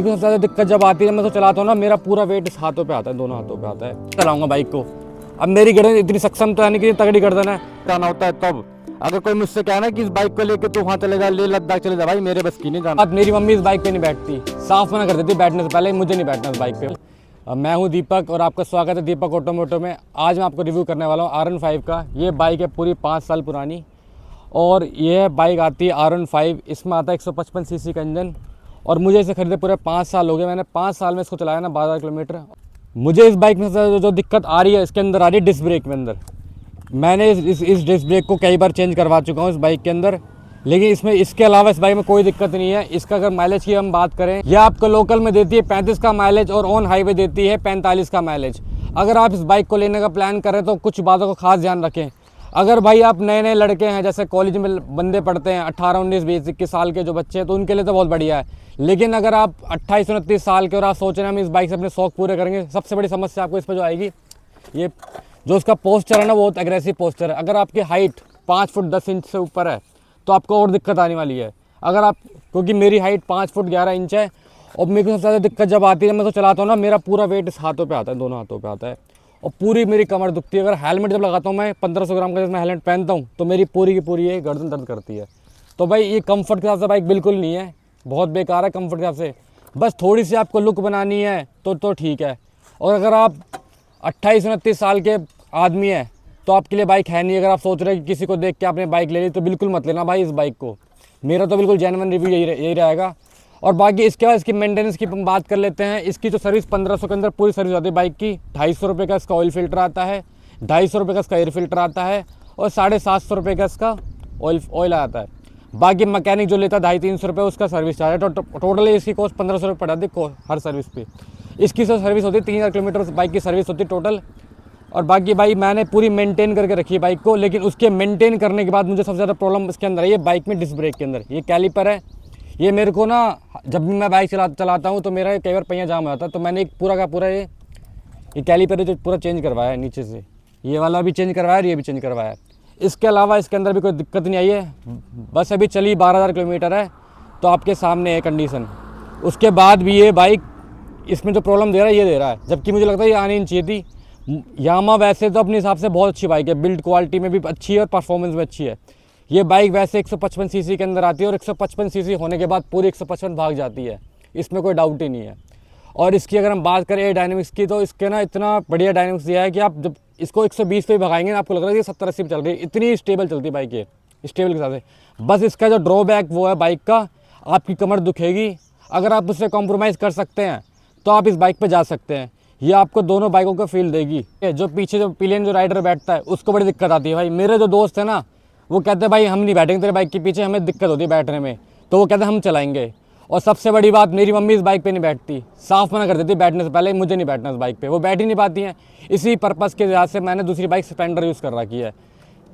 सबसे ज़्यादा दिक्कत जब आती है मैं तो चलाता हूँ ना, मेरा पूरा वेट इस हाथों पे आता है, दोनों हाथों पे आता है। चलाऊंगा बाइक को। अब मेरी गर्दन इतनी सक्षम तो है नहीं कि तगड़ी गर्दन है, जाना होता है तब। अगर कोई मुझसे कहना कि इस बाइक को लेकर तू वहाँ चले जा, ले लद्दाख चले जा, भाई मेरे बस की नहीं जाना। मेरी मम्मी इस बाइक पे नहीं बैठती, साफ मना कर देती बैठने से पहले, मुझे नहीं बैठना इस बाइक पे। मैं हूँ दीपक और आपका स्वागत है दीपक ऑटोमोटिव में। आज मैं आपको रिव्यू करने वाला हूँ R15 का। ये बाइक है पूरी 5 साल पुरानी और यह बाइक आती है R15। इसमें आता है 155 सीसी का इंजन और मुझे इसे खरीदे पूरे 5 साल हो गए। मैंने 5 साल में इसको चलाया ना 12 किलोमीटर। मुझे इस बाइक में जो दिक्कत आ रही है इसके अंदर आ रही है डिस्क ब्रेक में अंदर। मैंने इस डिस्क ब्रेक को कई बार चेंज करवा चुका हूँ इस बाइक के अंदर, लेकिन इसके अलावा इस बाइक में कोई दिक्कत नहीं है। इसका अगर माइलेज की हम बात करें, यह आपको लोकल में देती है 35 का माइलेज और ऑन हाईवे देती है 45 का माइलेज। अगर आप इस बाइक को लेने का प्लान करें तो कुछ बातों का खास ध्यान रखें। अगर भाई आप नए नए लड़के हैं, जैसे कॉलेज में बंदे पढ़ते हैं 18, 19, 20, 21 साल के जो बच्चे हैं, तो उनके लिए तो बहुत बढ़िया है। लेकिन अगर आप 28, 29 साल के और आप सोच रहे हैं हम इस बाइक से अपने शौक पूरे करेंगे, सबसे बड़ी समस्या आपको इस पर जो आएगी, ये जो उसका पोस्चर है ना, बहुत एग्रेसिव पोस्चर है। अगर आपकी हाइट 5 फुट 10 इंच से ऊपर है तो आपको और दिक्कत आने वाली है। अगर आप, क्योंकि मेरी हाइट 5 फुट 11 इंच है और मेरे को सबसे ज़्यादा दिक्कत जब आती है मैं तो चलाता हूँ ना, मेरा पूरा वेट इस हाथों पे आता है, दोनों हाथों पे आता है और पूरी मेरी कमर दुखती है। अगर हेलमेट जब लगाता हूँ मैं 1500 ग्राम का, जब मैं हेलमेट पहनता हूँ तो मेरी पूरी की पूरी ये गर्दन दर्द करती है। तो भाई ये कंफर्ट के हिसाब से बाइक बिल्कुल नहीं है, बहुत बेकार है कंफर्ट के हिसाब से। बस थोड़ी सी आपको लुक बनानी है तो ठीक है। और अगर आप 28, 29 साल के आदमी है तो आपके लिए बाइक है नहीं। अगर आप सोच रहे हैं कि किसी को देख के आपने बाइक ले ली तो बिल्कुल मत लेना भाई इस बाइक को। मेरा तो बिल्कुल जेन्युइन रिव्यू यही रहेगा। और बाकी इसके बाद इसकी मेंटेनेंस की हम बात कर लेते हैं। इसकी जो सर्विस 1500 के अंदर पूरी सर्विस आती है बाइक की। 250 रुपये का इसका ऑयल फिल्टर आता है, 250 रुपये का इसका एयर फिल्टर आता है और 750 रुपये का इसका ऑयल आता है। बाकी मैकेनिक जो लेता है 250-300 रुपये उसका सर्विस चार्ज है। टोटली इसकी कॉस्ट 1500 रुपये पड़ जाती है हर सर्विस पे। इसकी सर्विस होती है 3000 किलोमीटर बाइक की सर्विस होती है टोटल। और बाकी भाई मैंने पूरी मेंटेन करके रखी है बाइक को, लेकिन उसके मेंटेन करने के बाद मुझे सबसे ज़्यादा प्रॉब्लम इसके अंदर है ये बाइक में डिस्क ब्रेक के अंदर। ये कैलिपर है, ये मेरे को ना जब भी मैं बाइक चलाता हूँ तो मेरा कई बार पहिया जाम हो जाता है। तो मैंने एक पूरा का पूरा ये कैलिपर जो पूरा चेंज करवाया है नीचे से, ये वाला भी चेंज करवाया और ये भी चेंज करवाया है। इसके अलावा इसके अंदर भी कोई दिक्कत नहीं आई है। बस अभी चली 12,000 किलोमीटर है तो आपके सामने है कंडीशन। उसके बाद भी ये बाइक इसमें जो प्रॉब्लम दे रहा है ये दे रहा है, जबकि मुझे लगता है ये आनी नहीं चाहिए थी। यामा वैसे तो अपने हिसाब से बहुत अच्छी बाइक है, बिल्ड क्वालिटी में भी अच्छी है और परफॉर्मेंस में अच्छी है। ये बाइक वैसे 155 सीसी के अंदर आती है और 155 सीसी होने के बाद पूरी 155 भाग जाती है, इसमें कोई डाउट ही नहीं है। और इसकी अगर हम बात करें एयर डायनेमिक्स की, तो इसके ना इतना बढ़िया डायनेमिक्स दिया है कि आप जब इसको 120 पे भगाएंगे ना आपको लग रहा है कि 70-80 पे चल रही है, इतनी स्टेबल चलती है बाइक ये, स्टेबल के साथ से। बस इसका जो ड्रॉबैक वो है बाइक का, आपकी कमर दुखेगी। अगर आप उससे कॉम्प्रोमाइज़ कर सकते हैं तो आप इस बाइक पर जा सकते हैं। ये आपको दोनों बाइकों को फील देगी। जो पीछे जो पिलियन जो राइडर बैठता है उसको बड़ी दिक्कत आती है। भाई मेरे जो दोस्त हैं ना वो कहते हैं भाई हम नहीं बैठेंगे तेरे बाइक के पीछे, हमें दिक्कत होती है बैठने में, तो वो कहते हैं हम चलाएंगे। और सबसे बड़ी बात, मेरी मम्मी इस बाइक पे नहीं बैठती, साफ मना कर देती बैठने से पहले, मुझे नहीं बैठना इस बाइक पे, वो बैठ ही नहीं पाती हैं। इसी पर्पज़ के लिहाज से मैंने दूसरी बाइक स्प्लेंडर यूज़ कर रखी है।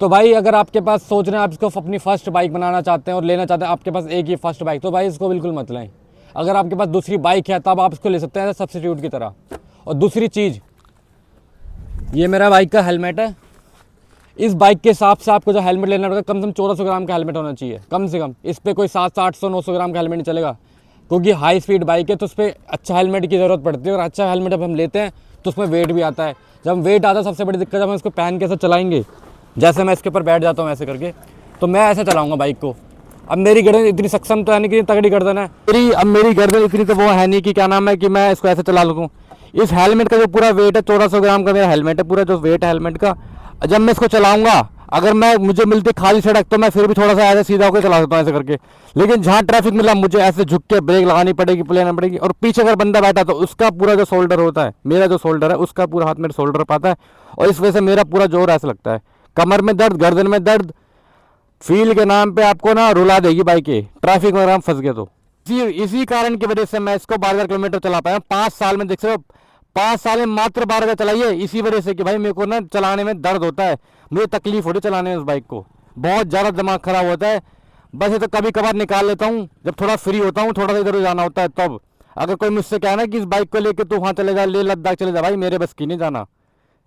तो भाई अगर आपके पास सोच रहे हैं आप इसको अपनी फर्स्ट बाइक बनाना चाहते हैं और लेना चाहते हैं, आपके पास एक ही फर्स्ट बाइक, तो भाई इसको बिल्कुल मत लें। अगर आपके पास दूसरी बाइक है तब आप इसको ले सकते हैं सब्स्टिट्यूट की तरह। और दूसरी चीज़, ये मेरा बाइक का हेलमेट है। इस बाइक के हिसाब से आपको जो हेलमेट लेना पड़ेगा, कम से कम 1400 ग्राम का हेलमेट होना चाहिए कम से कम। इस पर कोई 700, 800, 900 ग्राम का हेलमेट नहीं चलेगा, क्योंकि हाई स्पीड बाइक है तो उस पर अच्छा हेलमेट की ज़रूरत पड़ती है। और अच्छा हेलमेट जब हम लेते हैं तो उसमें वेट भी आता है। जब वेट आता है सबसे बड़ी दिक्कत, जब हम इसको पहन के ऐसे चलाएंगे, जैसे मैं इसके ऊपर बैठ जाता हूँ ऐसे करके, तो मैं ऐसे चलाऊँगा बाइक को। अब मेरी गर्दन इतनी सक्षम तो है नहीं कि तगड़ी गर्दन है मेरी गर्दन इतनी तो वो है नहीं कि क्या नाम है कि मैं इसको ऐसे चला लूँ। इस हेलमेट का जो पूरा वेट है 1400 ग्राम का मेरा हेलमेट है, पूरा जो वेट है हेलमेट का। जब मैं इसको चलाऊंगा, अगर मुझे मिलती खाली सड़क तो मैं फिर भी थोड़ा सा ऐसे सीधा होकर चला सकता हूँ ऐसे करके, लेकिन जहाँ ट्रैफिक मिला मुझे ऐसे झुक के ब्रेक लगानी पड़ेगी, लेना पड़ेगी। और पीछे अगर बंदा बैठा तो उसका पूरा जो शोल्डर होता है, मेरा जो शोल्डर है उसका पूरा हाथ मेरे शोल्डर पर आता है और इस वजह से मेरा पूरा जोर ऐसा लगता है। कमर में दर्द, गर्दन में दर्द, फील के नाम पे आपको ना रुला देगी बाइक, ट्रैफिक में अगर हम फंस गए तो। इसी कारण की वजह से मैं इसको 12,000 किलोमीटर चला पाया 5 साल में। देख सकते हो 5 साल में मात्र 12,000 चलाई है, इसी वजह से कि भाई मेरे को ना चलाने में दर्द होता है, मुझे तकलीफ होती है चलाने में। उस बाइक को बहुत ज़्यादा दिमाग ख़राब होता है। बस ये तो कभी कभार निकाल लेता हूँ जब थोड़ा फ्री होता हूँ, थोड़ा सा इधर जाना होता है तब। अगर कोई मुझसे कहना कि इस बाइक को लेकर तू वहाँ चले जा, ले लद्दाख चले जा, भाई मेरे बस की नहीं जाना,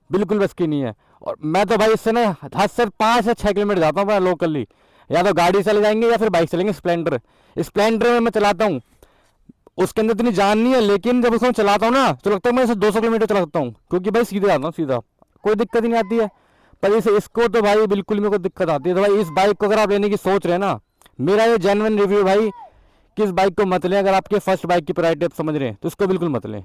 बिल्कुल बस की नहीं है। और मैं तो भाई इससे ना हद से 5 या 6 किलोमीटर जाता हूँ मैं लोकली, या तो गाड़ी चले जाएंगे या फिर बाइक चलेंगे स्प्लेंडर में मैं चलाता हूँ। उसके अंदर इतनी जान नहीं है, लेकिन जब उसको चलाता हूँ ना तो लगता है मैं इसे 200 किलोमीटर चला सकता हूँ, क्योंकि भाई सीधे आता हूँ सीधा, कोई दिक्कत ही नहीं आती है। पर इसको तो भाई बिल्कुल मेरे को दिक्कत आती है। तो भाई इस बाइक को अगर आप लेने की सोच रहे हैं ना, मेरा ये जेन्युइन रिव्यू भाई कि इस बाइक को मत लें। अगर आपके फर्स्ट बाइक की प्रायोरिटी आप समझ रहे हैं तो इसको बिल्कुल मत लें।